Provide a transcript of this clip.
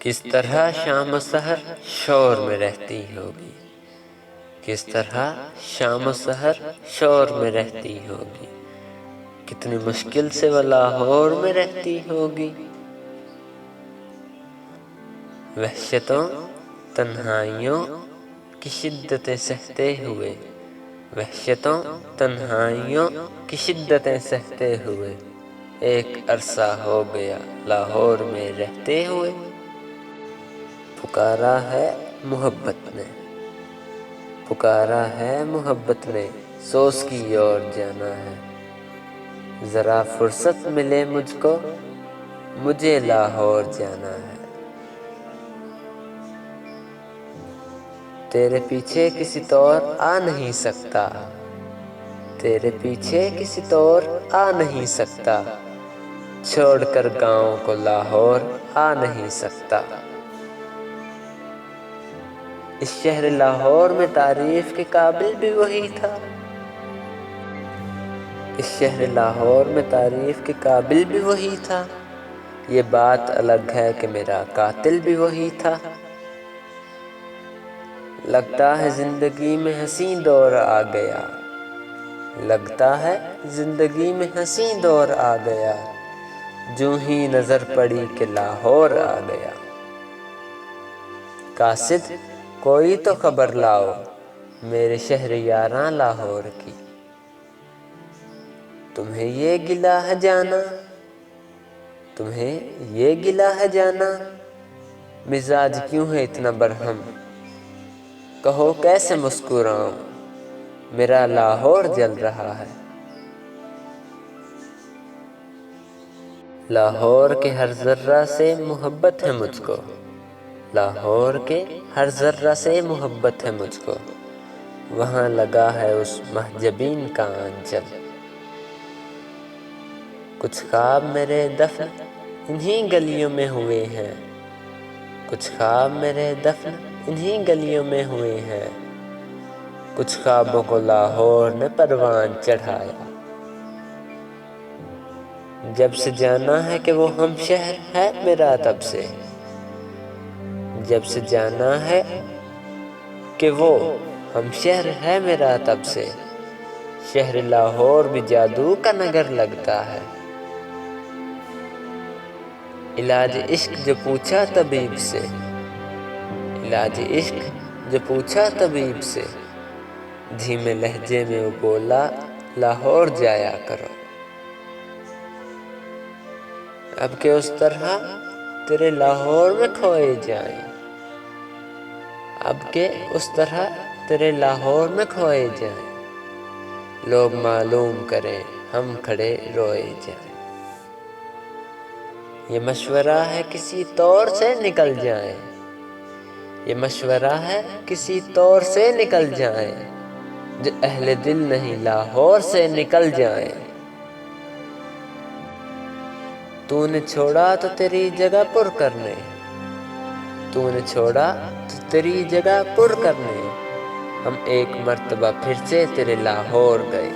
کس طرح شام و سحر شور میں رہتی ہوگی، کس طرح شام و سحر شور میں رہتی ہوگی، کتنی مشکل سے وہ لاہور میں رہتی ہوگی۔ وحشتوں تنہائیوں کی شدتیں سہتے ہوئے، وحشتوں تنہائیوں کی شدتیں سہتے ہوئے ایک عرصہ ہو گیا لاہور میں رہتے ہوئے۔ پکارا ہے محبت نے، پکارا ہے محبت نے، سوز کی اور جانا ہے۔ ذرا فرصت ملے مجھ کو، مجھے لاہور جانا ہے۔ تیرے پیچھے کسی طور آ نہیں سکتا، تیرے پیچھے کسی طور آ نہیں سکتا، چھوڑ کر گاؤں کو لاہور آ نہیں سکتا۔ اس شہر لاہور میں تعریف کے قابل بھی وہی تھا، اس شہر لاہور میں تعریف کے قابل بھی وہی تھا۔ یہ بات الگ ہے کہ میرا قاتل بھی وہی تھا۔ لگتا ہے زندگی میں حسین دور آ گیا، لگتا ہے زندگی میں حسین دور آ گیا، جوں ہی نظر پڑی کہ لاہور آ گیا۔ قاصد کوئی تو خبر لاؤ میرے شہر یاراں لاہور کی۔ تمہیں یہ گلہ ہے جانا، تمہیں یہ گلہ ہے جانا، مزاج کیوں ہے اتنا برہم، کہو کیسے مسکراؤں، میرا لاہور جل رہا ہے۔ لاہور کے ہر ذرہ سے محبت ہے مجھ کو، لاہور کے ہر ذرہ سے محبت ہے مجھ کو، وہاں لگا ہے اس محجبین کا آنچل۔ کچھ خواب میرے دفن انہی گلیوں میں ہوئے ہیں، کچھ خواب میرے دفن انہی گلیوں میں ہوئے ہیں، کچھ خوابوں کو لاہور نے پروان چڑھایا۔ جب سے جانا ہے کہ وہ ہم شہر ہے میرا تب سے، جب سے جانا ہے کہ وہ ہم شہر ہے میرا تب سے، شہر لاہور بھی جادو کا نگر لگتا ہے۔ علاج عشق جو پوچھا طبیب سے، علاج عشق جو پوچھا طبیب سے، دھیمے لہجے میں وہ بولا لاہور جایا کرو۔ اب کہ اس طرح تیرے لاہور میں کھوئے جائیں، اب کہ اس طرح تیرے لاہور میں کھوئے جائیں، لوگ معلوم کریں ہم کھڑے روئے جائیں۔ یہ مشورہ ہے کسی طور سے نکل جائیں، یہ مشورہ ہے کسی طور سے نکل جائیں، جو اہل دل نہیں لاہور سے نکل جائیں۔ تو نے چھوڑا تو تیری جگہ پر کرنے، تو نے چھوڑا تو تیری جگہ پر کرنے، ہم ایک مرتبہ پھر سے تیرے لاہور گئے۔